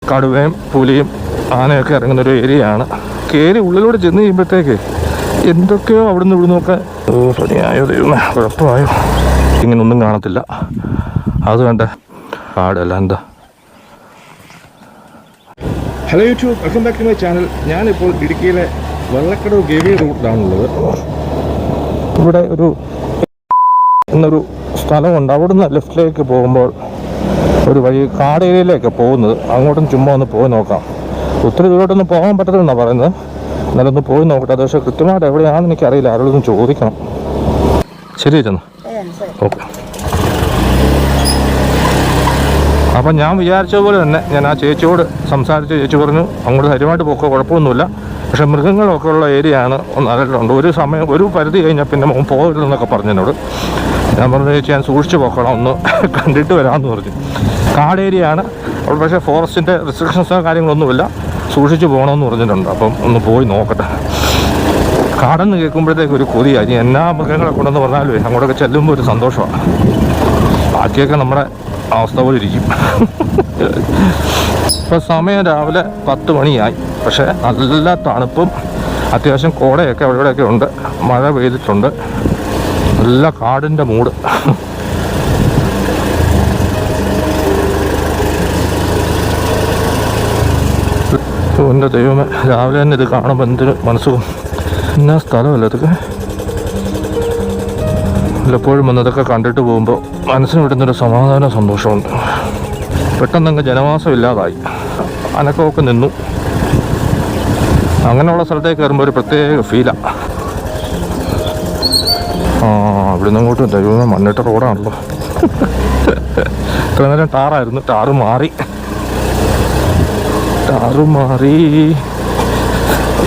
കടുവയും പുലിയും ആനയൊക്കെ ഇറങ്ങുന്നൊരു ഏരിയയാണ്. കയറി ഉള്ളിലൂടെ ചെന്ന് കഴിയുമ്പോഴത്തേക്ക് എന്തൊക്കെയോ അവിടുന്ന് ഇവിടുന്നൊക്കെ പണിയായോ ദൈവമേ, കുഴപ്പമായോ, ഇങ്ങനൊന്നും കാണത്തില്ല. അത് കണ്ട കാടല്ല എന്താ. Hello YouTube, welcome back to my channel. ഞാനിപ്പോൾ ഇടുക്കിയിലെ വെള്ളക്കടവ് ഗവി റൂട്ടിലാണുള്ളത്. ഇവിടെ എന്നൊരു സ്ഥലമുണ്ട്. അവിടുന്ന് ലെഫ്റ്റിലേക്ക് പോകുമ്പോൾ ഒരു വഴി കാട് ഏരിയയിലേക്ക് പോകുന്നത്. അങ്ങോട്ടും ചുമ്മാ ഒന്ന് പോയി നോക്കാം. ഒത്തിരി ദൂരോട്ടൊന്നും പോകാൻ പറ്റത്തില്ലെന്നാണ് പറയുന്നത്. എന്നാലും ഒന്ന് പോയി നോക്കട്ടെ. അത് പക്ഷേ കൃത്യമായിട്ട് എവിടെയാണെന്ന് എനിക്കറിയില്ല. ആരോടൊന്നും ചോദിക്കണം. ശരി ചെന്ന് ഓക്കെ. അപ്പം ഞാൻ വിചാരിച്ച പോലെ തന്നെ ഞാൻ ആ ചേച്ചിയോട് സംസാരിച്ച് ചേച്ചി പറഞ്ഞു അങ്ങോട്ട് ധൈര്യമായിട്ട് പോക്കോ, കുഴപ്പമൊന്നുമില്ല. പക്ഷേ മൃഗങ്ങളൊക്കെ ഉള്ള ഏരിയ ആണ്. ഒന്ന് അറിയിട്ടുണ്ട്. ഒരു പരിധി കഴിഞ്ഞാൽ പിന്നെ പോകരുതെന്നൊക്കെ പറഞ്ഞു എന്നോട്. ഞാൻ പറഞ്ഞു ചേച്ചി ഞാൻ സൂക്ഷിച്ച് പോക്കണം, ഒന്ന് കണ്ടിട്ട് വരാമെന്ന് പറഞ്ഞു. കാട് ഏരിയ ആണ് അവിടെ, പക്ഷേ ഫോറസ്റ്റിൻ്റെ റെസ്ട്രിക്ഷൻസോ കാര്യങ്ങളൊന്നുമില്ല. സൂക്ഷിച്ച് പോകണമെന്ന് പറഞ്ഞിട്ടുണ്ട്. അപ്പം ഒന്ന് പോയി നോക്കട്ടെ. കാടെന്ന് കേൾക്കുമ്പോഴത്തേക്ക് ഒരു കൊതിയായി. എന്നാ മൃഗങ്ങളെ കൊണ്ടെന്ന് പറഞ്ഞാലും അങ്ങോട്ടൊക്കെ ചെല്ലുമ്പോൾ ഒരു സന്തോഷമാണ്. ബാക്കിയൊക്കെ നമ്മുടെ അവസ്ഥ പോലെ ഇരിക്കും. ഇപ്പോൾ സമയം രാവിലെ 10 മണിയായി. പക്ഷേ നല്ല തണുപ്പും അത്യാവശ്യം കോടയൊക്കെ അവിടെയൊക്കെ ഉണ്ട്. മഴ പെയ്തിട്ടുണ്ട്. നല്ല കാടിൻ്റെ മൂട്. എൻ്റെ ദൈവമേ, രാവിലെ തന്നെ ഇത് കാണുമ്പോൾ എന്തൊരു മനസ്സുഖം. എന്നാ സ്ഥലമല്ല ഇതൊക്കെ. വല്ലപ്പോഴും വന്നതൊക്കെ കണ്ടിട്ട് പോകുമ്പോൾ മനസ്സിന് കിട്ടുന്നൊരു സമാധാന സന്തോഷമുണ്ട്. പെട്ടെന്നങ്ങ് ജനവാസം ഇല്ലാതായി, അനക്കമൊക്കെ നിന്നു. അങ്ങനെയുള്ള സ്ഥലത്തേക്ക് കയറുമ്പോൾ ഒരു പ്രത്യേക ഫീലാണ്. ഇവിടുന്ന് അങ്ങോട്ട് ദൈവമേ മണ്ണിട്ട റോഡാണല്ലോ. ഇത്ര നേരം ടാറായിരുന്നു, ടാറ് മാറി.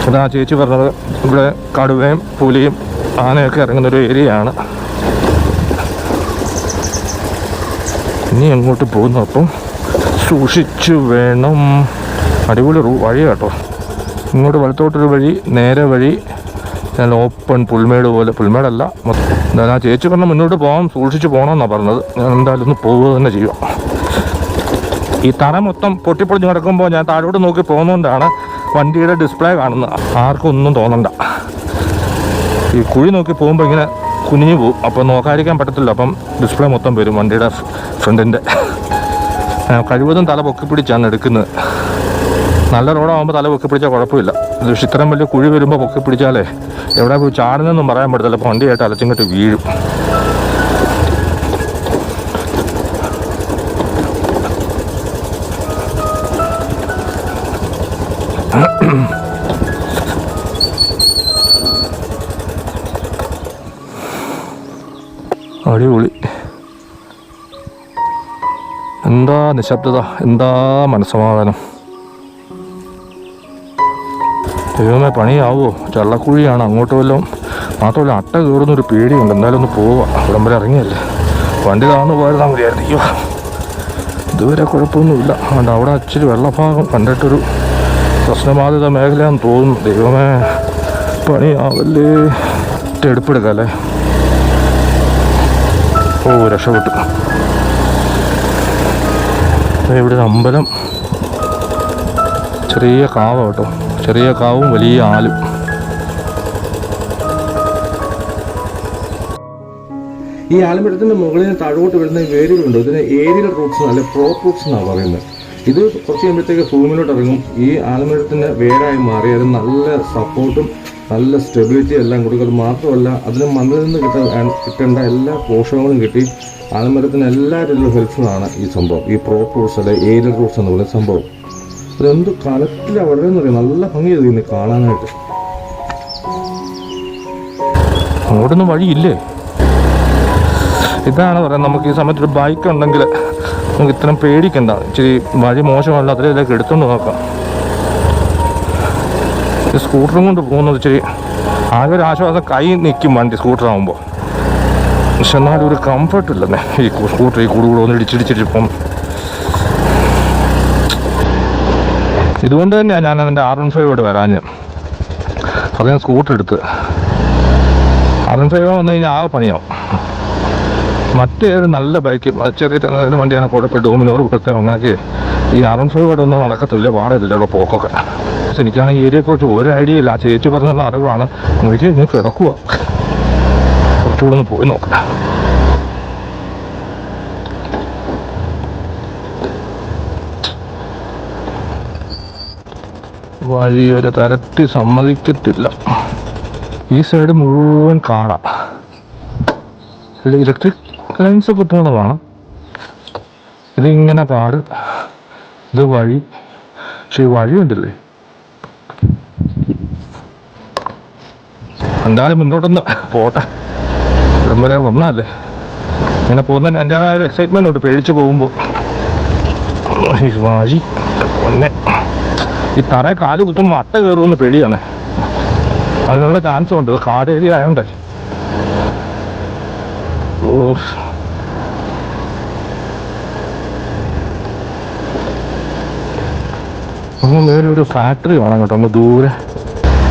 അതാ ചേച്ചി പറഞ്ഞത് ഇവിടെ കടുവയും പുലിയും ആനയൊക്കെ ഇറങ്ങുന്നൊരു ഏരിയയാണ്. ഇനി അങ്ങോട്ട് പോകുന്നു. അപ്പം സൂക്ഷിച്ചു വേണം. അടിപൊളി വഴി കേട്ടോ. ഇങ്ങോട്ട് വലത്തോട്ടൊരു വഴി, നേരെ വഴി, നല്ല ഓപ്പൺ പുൽമേട് പോലെ. പുൽമേടല്ല, എന്തായാലും ആ ചേച്ചി പറഞ്ഞാൽ മുന്നോട്ട് പോകാം, സൂക്ഷിച്ച് പോകണമെന്നാണ് പറഞ്ഞത്. ഞാൻ എന്തായാലും ഒന്ന് പോവുക തന്നെ ചെയ്യുക. ഈ തറ മൊത്തം പൊട്ടിപ്പൊളിഞ്ഞ് കിടക്കുമ്പോൾ ഞാൻ താഴോട്ട് നോക്കി പോകുന്നതുകൊണ്ടാണ് വണ്ടിയുടെ ഡിസ്പ്ലേ കാണുന്നത്. ആർക്കും ഒന്നും തോന്നണ്ട. ഈ കുഴി നോക്കി പോകുമ്പോൾ ഇങ്ങനെ കുനിഞ്ഞു പോകും. അപ്പോൾ നോക്കാതിരിക്കാൻ പറ്റത്തില്ല. അപ്പം ഡിസ്പ്ലേ മൊത്തം വരും വണ്ടിയുടെ ഫ്രണ്ടിൻ്റെ. കഴിവതും തല പൊക്കി പിടിച്ചാണ് എടുക്കുന്നത്. നല്ല റോഡാകുമ്പോൾ തല പൊക്കി പിടിച്ചാൽ കുഴപ്പമില്ല. ഇത് പക്ഷേ ഇത്രയും വലിയ കുഴി വരുമ്പോൾ പൊക്കി പിടിച്ചാലേ എവിടെ പോയി ചാടുന്നൊന്നും പറയാൻ പറ്റത്തില്ല. അപ്പോൾ വണ്ടിയായിട്ട് അലച്ചിങ്ങോട്ട് വീഴും. അടിപൊളി. എന്താ നിശബ്ദത, എന്താ മനസ്സമാധാനം. ദൈവമേ പണിയാവോ? ചള്ളക്കുഴിയാണ്. അങ്ങോട്ട് വല്ലതും മാത്രമല്ല അട്ട കയറുന്നൊരു പേടിയുണ്ട്. എന്തായാലും ഒന്ന് പോവുക. ഇവിടം വരെ ഇറങ്ങിയല്ലേ, വണ്ടി താഴ്ന്നു പോയിരുന്നാൽ മതിയായിരുന്നു. അയ്യോ, ഇതുവരെ കുഴപ്പമൊന്നുമില്ല. അതുകൊണ്ട് അവിടെ ഇച്ചിരി വെള്ളഭാഗം കണ്ടിട്ടൊരു പ്രശ്നബാധിത മേഖലയാണെന്ന് തോന്നുന്നു. ദൈവമേ പണിയാവല്ലേ. എടുപ്പെടുക്കല്ലേ. ഓ രക്ഷപ്പെട്ടു. ഇവിടെ ഒരു അമ്പലം, ചെറിയ കാവ് കേട്ടോ. ചെറിയ കാവും വലിയ ആലും. ഈ ആലമരത്തിൻ്റെ മുകളിൽ നിന്ന് താഴോട്ട് വരുന്ന വേരുകളുണ്ട്. ഇതിന് ഏരിയൽ റൂട്ട്സ് അല്ലെ പ്രോപ്പ് റൂട്ട്സ് എന്നാണ് പറയുന്നത്. ഇത് കുറച്ച് കഴിയുമ്പോഴത്തേക്ക് ഭൂമിയിലോട്ട് ഇറങ്ങും. ഈ ആലമരത്തിൻ്റെ വേരായി മാറി അത് നല്ല സപ്പോർട്ടും നല്ല സ്റ്റെബിലിറ്റി എല്ലാം കൊടുക്കും. അത് മാത്രമല്ല അതിന് മണ്ണിൽ നിന്ന് കിട്ടേണ്ട എല്ലാ പോഷകങ്ങളും കിട്ടി. ആലമരത്തിന് എല്ലാ രീതിയിലും ഹെൽപ്ഫുള്ളാണ് ഈ സംഭവം. ഈ പ്രോപ്പ് റൂട്ട്സ് അല്ലെ ഏരിയൽ റൂട്ട്സ് എന്ന് പറയുന്ന സംഭവം. അതെന്ത് കാലത്തിലാണ് വളരെ എന്നറിയാം. നല്ല ഭംഗി ഇതിന് കാണാനായിട്ട്. അങ്ങോട്ടൊന്നും വഴിയില്ലേ. ഇതാണ് പറയാം, നമുക്ക് ഈ സമയത്തൊരു ബൈക്ക് ഉണ്ടെങ്കിൽ നമുക്ക് ഇത്രയും പേടിക്കണ്ട. ഇച്ചിരി വഴി മോശമല്ല, അതിലേക്ക് എടുത്തുകൊണ്ട് നോക്കാം. ഈ സ്കൂട്ടറും കൊണ്ട് പോകുന്നത് ഇച്ചിരി ആകെ ഒരു ആശ്വാസം. കൈ നിൽക്കും വണ്ടി സ്കൂട്ടറാകുമ്പോൾ. പക്ഷെ എന്നാലും ഒരു കംഫർട്ടില്ലെന്നേ ഈ സ്കൂട്ടർ. ഈ കൂടുകൂടെ ഒന്ന് ഇടിച്ചിടിച്ചിട്ട് പോകും. ഇതുകൊണ്ട് തന്നെയാണ് ഞാൻ അതിൻ്റെ R15 വരാഞ്ഞ്. അത് ഞാൻ സ്കൂട്ടർ എടുത്ത് R15 വന്നു കഴിഞ്ഞാൽ ആകെ പണിയാവും. മറ്റേത് നല്ല ബൈക്ക് ചെറിയ വണ്ടിയാണ് കുഴപ്പമില്ല, ഡോമിനോർ പ്രത്യേകം അങ്ങനെയൊക്കെ. ഈ R15 ഒന്നും നടക്കത്തില്ല, പാടില്ല അവിടെ പോക്കൊക്കെ. പക്ഷെ എനിക്കാണെങ്കിൽ ഏരിയയെക്കുറിച്ച് ഒരു ഐഡിയ ഇല്ല. ആ ചേച്ചി പറഞ്ഞുള്ള അറിവാണ്. എനിക്ക് ഇങ്ങനെ കിടക്കുക, കുറച്ചുകൂടെ ഒന്ന് പോയി നോക്കാം. വഴി ഒരു തരത്തിൽ സമ്മതിക്കത്തില്ല. ഈ സൈഡ് മുഴുവൻ കാണാം. ഇലക്ട്രിക് ലൈൻസ് കിട്ടുന്നതാണ്. ഇതിങ്ങനെ കാട്, ഇത് വഴി. പക്ഷെ വഴി ഉണ്ടല്ലേ, എന്തായാലും മുന്നോട്ടൊന്ന് പോട്ടെ. ഇവിടം വരെ വന്നല്ലേ, ഇങ്ങനെ പോകുന്നതിന് എൻ്റെ ആ ഒരു എക്സൈറ്റ്മെൻ്റ് ഉണ്ട്. പേടിച്ച് പോകുമ്പോൾ ഈ വഴി ഒന്നെ ഈ തറയെ കാല് കുത്തുമ്പോൾ അട്ട കയറുമെന്ന് പേടിയാണ്. അതിനുള്ള ചാൻസും ഉണ്ട്, കാട് ഏരിയ ആയതുകൊണ്ട്. വേറെ ഒരു ഫാക്ടറി വേണം കേട്ടോ, നമ്മൾ ദൂരെ.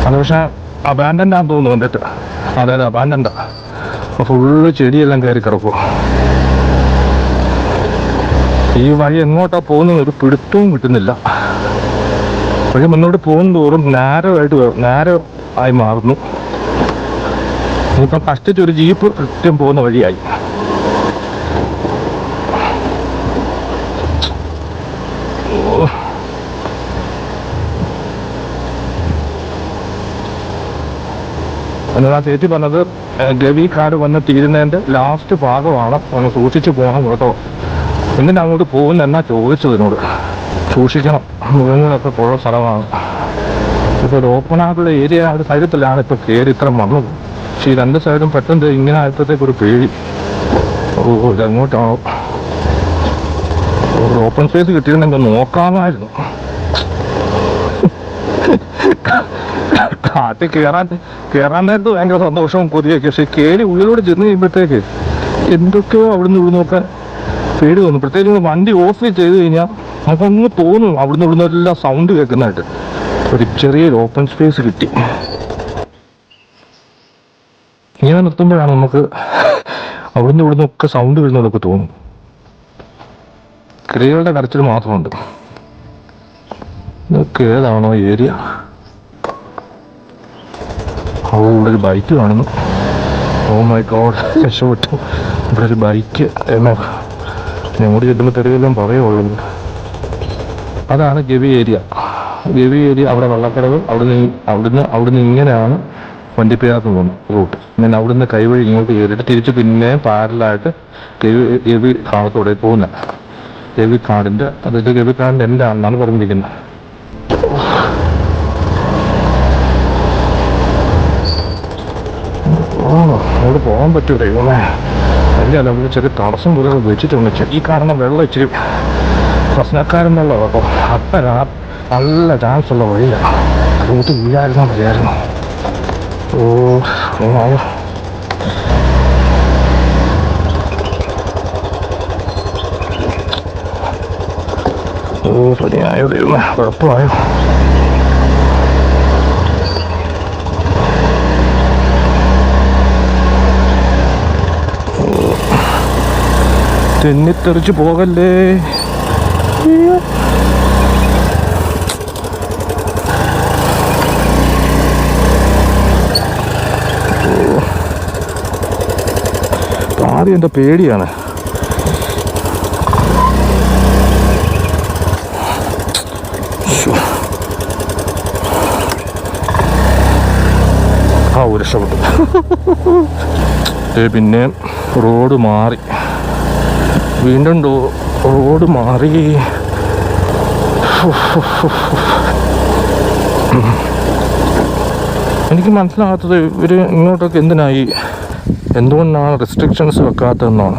അത് പക്ഷേ അബാൻഡൻ്റ് ആണെന്ന് തോന്നുന്നു എന്നിട്ട്. അതെ അബാൻഡൻ്റാ, ഫുള്ള് ചെടിയെല്ലാം കയറി കിടക്കും. ഈ വഴി എങ്ങോട്ടാ പോകുന്നത് ഒരു പിടുത്തവും കിട്ടുന്നില്ല. വഴി മുന്നോട്ട് പോകും തോറും നാരോ ആയി മാറുന്നു. ഇനിയിപ്പം കഷ്ടിച്ചൊരു ജീപ്പ് കൃത്യം പോകുന്ന വഴിയായി. എന്നാൽ ആ ചേച്ചി പറഞ്ഞത് ഗവി കാട് വന്ന് തീരുന്നതിൻ്റെ ലാസ്റ്റ് ഭാഗമാണ്, ഒന്ന് സൂക്ഷിച്ച് പോകണം കേട്ടോ. എന്നിട്ട് അങ്ങോട്ട് പോകുന്നെന്നാ ചോദിച്ചതിനോട്. സൂക്ഷിക്കണം, മൃഗങ്ങളൊക്കെ പുഴ സ്ഥലമാണ്. ഇപ്പോൾ ഒരു ഓപ്പൺ ആയിട്ടുള്ള ഏരിയ ഒരു സൈഡത്തിലാണ് ഇപ്പോൾ കയറി ഇത്ര വന്നത്. പക്ഷേ ഈ രണ്ട് സൈഡും പെട്ടെന്ന് ഇങ്ങനെ ആയപ്പോഴത്തേക്കൊരു പേടി. ഇതെങ്ങോട്ടാണോ ഒരു ഓപ്പൺ സ്പേസ് കിട്ടിയിരുന്നെങ്കിൽ നോക്കാമായിരുന്നു. കാട്ടിൽ കയറാൻ നേരത്ത് ഭയങ്കര സന്തോഷവും കൊതിയൊക്കെ. പക്ഷെ കയറി ഉള്ളിലൂടെ ചെന്ന് കഴിയുമ്പോഴത്തേക്ക് എന്തൊക്കെയോ അവിടുന്ന് ഇവിടെ നോക്കാൻ പേടി തോന്നും. പ്രത്യേകിച്ച് വണ്ടി ഓഫ് ചെയ്ത് കഴിഞ്ഞാൽ നമുക്കങ്ങ് തോന്നും അവിടുന്ന് എല്ലാം സൗണ്ട് കേൾക്കുന്നതായിട്ട്. ഒരു ചെറിയൊരു ഓപ്പൺ സ്പേസ് കിട്ടി. ഇങ്ങനെ നിർത്തുമ്പോഴാണ് നമുക്ക് അവിടുന്ന് ഒക്കെ സൗണ്ട് വരുന്നതൊക്കെ തോന്നും. കിളികളുടെ കരച്ചിൽ മാത്രമുണ്ട്. ഇതൊക്കെ ഏതാണോ ഏരിയ? ഇവിടെ ഒരു ബൈക്ക് കാണുന്നു. ഓ മൈ ഗോഡ്, രക്ഷപ്പെട്ടു. ഇവിടെ ഒരു ബൈക്ക് ഞങ്ങോട്ട് ചെല്ലുമ്പോൾ തെരുവെല്ലാം പറയുള്ളൂ. അതാണ് ഗവി ഏരിയ. അവിടെ വള്ളക്കടവ്. അവിടുന്ന് ഇങ്ങനെയാണ് വണ്ടിപ്പേരാത്ത് പോകുന്നത് റൂട്ട്. പിന്നെ അവിടുന്ന് കൈവഴി ഇങ്ങോട്ട് കയറിയിട്ട് തിരിച്ച് പിന്നെ പാരലായിട്ട് ഗവി കാടത്തോടെ പോകുന്നത്. ഗവി കാടിൻ്റെ എൻ്റെ ആണെന്നാണ് പറഞ്ഞിരിക്കുന്നത്. അവിടെ പോകാൻ പറ്റൂലേ? അല്ല നമ്മൾ ചെറിയ തടസ്സം പോലെ വെച്ചിട്ടുണ്ട്. ഈ കാരണം വെള്ളം ഇച്ചിരി പ്രശ്നക്കാരെന്നുള്ള കേട്ടോ. അത്ര നല്ല ചാൻസ് ഉള്ള വഴിയാണ്. അതുകൊണ്ട് വീഴായിരുന്നാൽ മതിയായിരുന്നു. പനിയായോ ദൈവമേ, കുഴപ്പമായോ? തെന്നിത്തെറിച്ച് പോകല്ലേ. ആദ്യം എൻ്റെ പേടിയാണ്. രക്ഷപ്പെട്ടു. പിന്നെ റോഡ് മാറി, വീണ്ടും റോഡ് മാറി. എനിക്ക് മനസ്സിലാകാത്തത് ഇവർ ഇങ്ങോട്ടൊക്കെ എന്തുകൊണ്ടാണ് റെസ്ട്രിക്ഷൻസ് വെക്കാത്തതെന്നാണ്.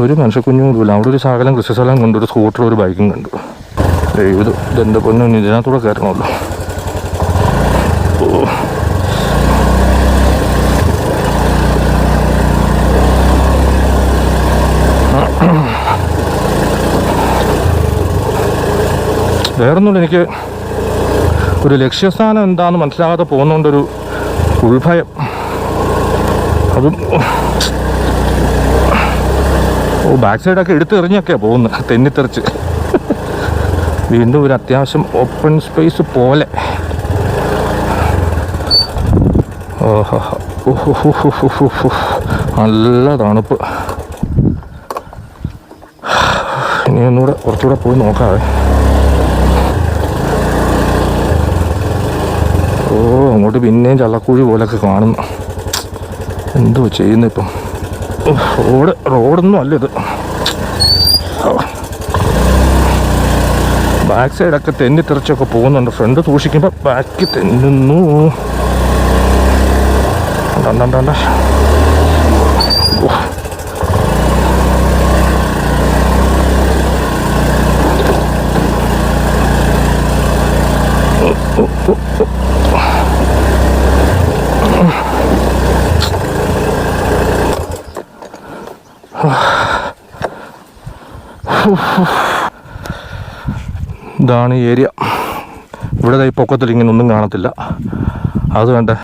ഒരു മനുഷ്യക്കുഞ്ഞുമില്ല. അവിടെ ഒരു ശകലം കൃഷിസ്ഥലം കണ്ടു, ഒരു സ്കൂട്ടർ, ഒരു ബൈക്കും കണ്ടു. ഇതെന്താ പൊന്നും, ഇതിനകത്തൂടെ കയറണമല്ലോ. വേറൊന്നുമില്ല, എനിക്ക് ഒരു ലക്ഷ്യസ്ഥാനം എന്താണെന്ന് മനസ്സിലാകാതെ പോകുന്നതുകൊണ്ടൊരു ഉൾഭയം. അതും ബാക്ക് സൈഡൊക്കെ എടുത്തെറിഞ്ഞൊക്കെയാണ് പോകുന്നത്, തെന്നിത്തെറിച്ച്. വീണ്ടും ഒരു അത്യാവശ്യം ഓപ്പൺ സ്പേസ് പോലെ. നല്ല തണുപ്പ്. ഇനി ഒന്നുകൂടെ കുറച്ചുകൂടെ പോയി നോക്കാവേ. അങ്ങോട്ട് പിന്നെയും ചള്ളക്കുഴി പോലൊക്കെ കാണുന്നു. എന്തോ ചെയ്യുന്നു ഇപ്പം. റോഡൊന്നും അല്ല ഇത്. ബാക്ക് സൈഡൊക്കെ തെന്നിത്തെറിച്ചൊക്കെ പോകുന്നുണ്ട്. ഫ്രണ്ട് സൂക്ഷിക്കുമ്പോൾ ബാക്ക് തെന്നുന്നു. കണ്ട ഇതാണ് ഈ ഏരിയ. ഇവിടെ ഈ പൊക്കത്തിൽ ഇങ്ങനെ ഒന്നും കാണത്തില്ല. അത് കണ്ടേ,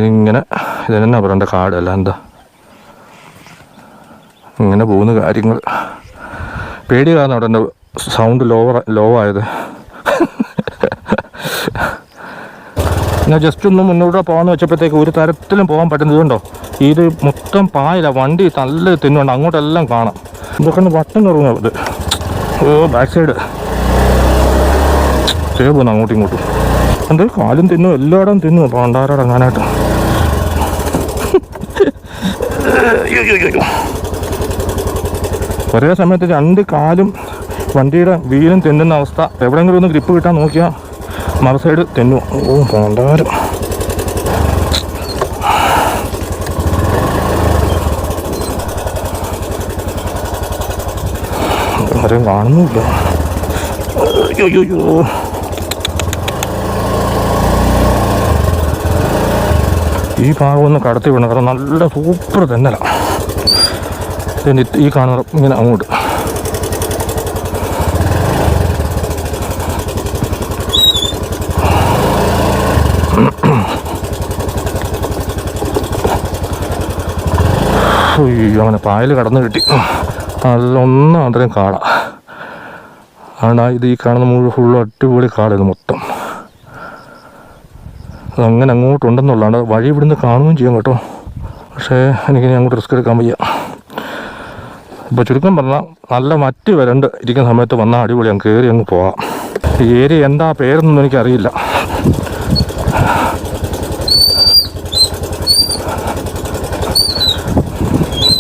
ഇങ്ങനെ ഇതെന്നാ പറയണ്ട, കാടല്ല എന്താ, ഇങ്ങനെ പോകുന്ന കാര്യങ്ങൾ. പേടി കാരണം അവിടെ എൻ്റെ സൗണ്ട് ലോ ആയത്. ഞാൻ ജസ്റ്റ് ഒന്ന് മുന്നോട്ട് പോകാമെന്ന് വെച്ചപ്പോഴത്തേക്ക് ഒരു തരത്തിലും പോകാൻ പറ്റുന്നതുകൊണ്ടോ, ഇത് മൊത്തം പായില്ല, വണ്ടി നല്ല തിന്നുണ്ട്, അങ്ങോട്ടെല്ലാം കാണാം. ഇതൊക്കെ ഒന്ന് വട്ടം കറങ്ങും അത്. ബാക്ക് സൈഡ് പോകുന്നു അങ്ങോട്ടും ഇങ്ങോട്ടും. എന്ത് കാലും തിന്നു, എല്ലായിടം തിന്നു പണ്ടാരടങ്ങാനായിട്ട്. ഒരേ സമയത്ത് രണ്ട് കാലും വണ്ടിയുടെ വീലും തിന്നുന്ന അവസ്ഥ. എവിടെയെങ്കിലും ഒന്ന് ഗ്രിപ്പ് കിട്ടാൻ നോക്കിയാൽ മറു സൈഡ് തെന്നു. പണ്ടാരം. ആരെയും കാണുന്നില്ല. അയ്യോ, ഈ ഭാഗം ഒന്ന് കടത്തി വിടണം, കാരണം നല്ല സൂപ്പർ തെന്നല. ഈ കാണുന്ന ഇങ്ങനെ അങ്ങോട്ട്. അങ്ങനെ പായൽ കടന്ന് കിട്ടി. നല്ല ഒന്നാന്തരം കാട ആണ് ഇത്. ഈ കാണുന്ന മുഴുവൻ ഫുള്ളും അടിപൊളി കാട് മൊത്തം. അതങ്ങനെ അങ്ങോട്ടുണ്ടെന്നുള്ളതാണ്. വഴി ഇവിടുന്ന് കാണുകയും ചെയ്യും കേട്ടോ. പക്ഷേ എനിക്കിനി അങ്ങോട്ട് റിസ്ക് എടുക്കാൻ വയ്യ. ഇപ്പോൾ ചുരുക്കം പറഞ്ഞാൽ നല്ല മറ്റ് വരണ്ട് ഇരിക്കുന്ന സമയത്ത് വന്നാൽ അടിപൊളി അങ്ങ് കയറി അങ്ങ് പോകാം. ഈ ഏരിയ എന്താ പേരെന്നൊന്നും എനിക്കറിയില്ല.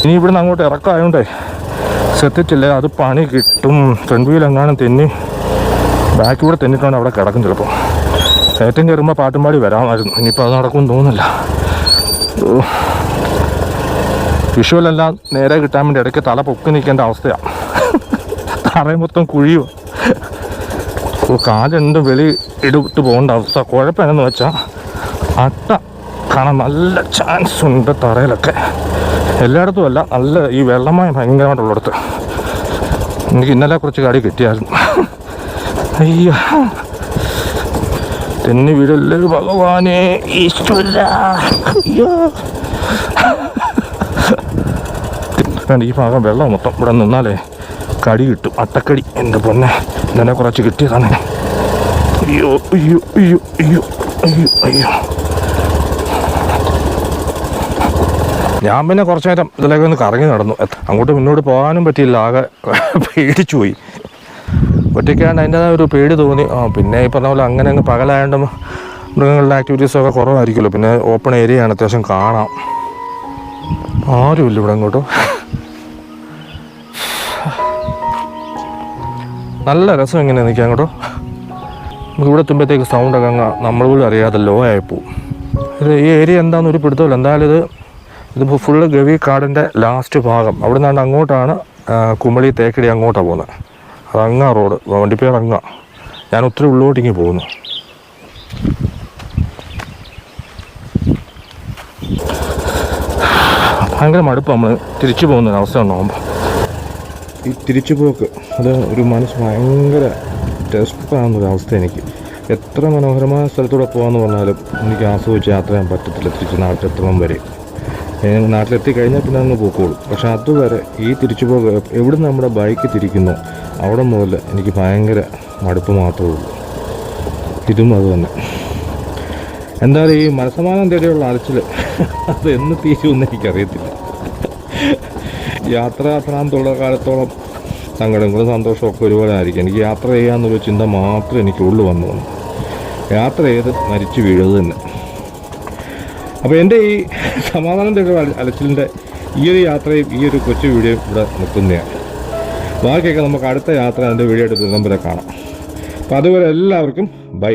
ഇനി ഇവിടുന്ന് അങ്ങോട്ട് ഇറക്കമായോണ്ടേ ശ്രദ്ധിച്ചില്ലേ, അത് പണി കിട്ടും. ഫ്രണ്ട് വീലെങ്ങാനും തെന്നി ബാക്കിലൂടെ തെന്നിട്ടാണ് അവിടെ കിടക്കും. ചിലപ്പോൾ ഏറ്റവും കയറുമ്പോൾ പാട്ടും പാടി വരാമായിരുന്നു. ഇനിയിപ്പോൾ അത് നടക്കുമെന്ന് തോന്നുന്നില്ല. വിഷ്വലെല്ലാം നേരെ കിട്ടാൻ വേണ്ടി ഇടയ്ക്ക് തല പൊക്കി നിൽക്കേണ്ട അവസ്ഥയാണ്. തറയും മൊത്തം കുഴിയോ. കാലുണ്ട് വെളി ഇട്ട് പോകേണ്ട അവസ്ഥ. കുഴപ്പമെന്നു വെച്ചാൽ അട്ട കാണാൻ നല്ല ചാൻസ് ഉണ്ട് തറയിലൊക്കെ. എല്ലായിടത്തും അല്ല, നല്ല ഈ വെള്ളമയം ഭയങ്കരമായിട്ടുള്ളിടത്ത്. എനിക്ക് ഇന്നലെ കുറച്ച് കാടി കിട്ടിയായിരുന്നു. അയ്യോ, തെന്നി വീടല്ലേ ഭഗവാനെ ഈശ്വര. അയ്യോ, ഈ ഭാഗം വെള്ളം മൊത്തം ഇവിടെ നിന്നാലേ കടി കിട്ടും, അട്ടക്കടി. എൻ്റെ പൊന്നെ, ഇന്നലെ കുറച്ച് കിട്ടിയതാണ്. അയ്യോ അയ്യോ അയ്യോ അയ്യോ അയ്യോ അയ്യോ. ഞാൻ പിന്നെ കുറച്ച് നേരം ഇതിലേക്ക് ഒന്ന് കറങ്ങി നടന്നു. അങ്ങോട്ട് മുന്നോട്ട് പോകാനും പറ്റിയില്ല, ആകെ പേടിച്ചു പോയി. ഒറ്റയ്ക്കാണ്ട് അതിൻ്റെതായ ഒരു പേടി തോന്നി. പിന്നെ ഈ പറഞ്ഞ പോലെ അങ്ങനെ അങ്ങ് പകലായതുകൊണ്ട് മൃഗങ്ങളുടെ ആക്ടിവിറ്റീസൊക്കെ കുറവായിരിക്കുമല്ലോ. പിന്നെ ഓപ്പൺ ഏരിയയാണ്, അത്യാവശ്യം കാണാം. ആരുമില്ല ഇവിടെ അങ്ങോട്ടും. നല്ല രസം എങ്ങനെ നിൽക്കാം അങ്ങോട്ടോ. ഇവിടെ എത്തുമ്പോഴത്തേക്ക് സൗണ്ടൊക്കെ അങ്ങ് നമ്മൾ പോലും അറിയാതെ ലോ ആയിപ്പോവും. ഇത് ഈ ഏരിയ എന്താണെന്നൊരു പിടുത്തമില്ല. എന്തായാലും ഇതിപ്പോൾ ഫുള്ള് ഗവി കാടിൻ്റെ ലാസ്റ്റ് ഭാഗം. അവിടെ നിന്നാണ്ട് അങ്ങോട്ടാണ് കുമളി തേക്കടി അങ്ങോട്ടാണ് പോകുന്നത്. അത് അങ്ങാ റോഡ്, വണ്ടിപ്പേർ അങ്ങാ. ഞാൻ ഒത്തിരി ഉള്ളോട്ടിങ്ങി പോകുന്നു. ഭയങ്കര മടുപ്പ്. നമ്മൾ തിരിച്ചു പോകുന്നൊരവസ്ഥ ഉണ്ടാകുമ്പോൾ ഈ തിരിച്ചു പോക്ക് അത് ഒരു മനസ്സ് ഭയങ്കര ടെസ്റ്റാകുന്നൊരവസ്ഥ. എനിക്ക് എത്ര മനോഹരമായ സ്ഥലത്തൂടെ പോകാമെന്ന് പറഞ്ഞാലും എനിക്ക് ആസ്വദിച്ച് യാത്ര ചെയ്യാൻ പറ്റത്തില്ല തിരിച്ച് നാട്ടിലെത്തണം വരെ. നാട്ടിലെത്തി കഴിഞ്ഞാൽ പിന്നെ അങ്ങ് പോക്കോളൂ. പക്ഷെ അതുവരെ ഈ തിരിച്ചു പോകുക എവിടെ നിന്ന് നമ്മുടെ ബൈക്ക് തിരിക്കുന്നോ അവിടെ മുതൽ എനിക്ക് ഭയങ്കര മടുപ്പ് മാത്രമേ ഉള്ളൂ. ഇതും അത് തന്നെ. എന്തായാലും ഈ മനസ്സമാനം തേടിയുള്ള അലച്ചിൽ അത് എന്ന് തീരുമെന്ന് എനിക്കറിയത്തില്ല. യാത്ര അത്രാന്തുള്ള കാലത്തോളം സങ്കടങ്ങളും സന്തോഷമൊക്കെ ഒരുപോലെ ആയിരിക്കും. എനിക്ക് യാത്ര ചെയ്യാമെന്നൊരു ചിന്ത മാത്രമേ എനിക്ക് ഉള്ളു വന്നു. യാത്ര ചെയ്ത് മരിച്ചു വീഴുന്നത് തന്നെ. അപ്പോൾ എൻ്റെ ഈ സമാധാനം തേടിയുള്ള അലച്ചിലിൻ്റെ ഈ ഒരു യാത്രയും ഈ ഒരു കൊച്ചു വീഡിയോയും ഇവിടെ നിർത്തുന്നതാണ്. ബാക്കിയൊക്കെ നമുക്ക് അടുത്ത യാത്ര അതിൻ്റെ വീഡിയോ ആയിട്ട് വരുമ്പോൾ കാണാം. അപ്പോൾ അതുപോലെ എല്ലാവർക്കും ബൈ.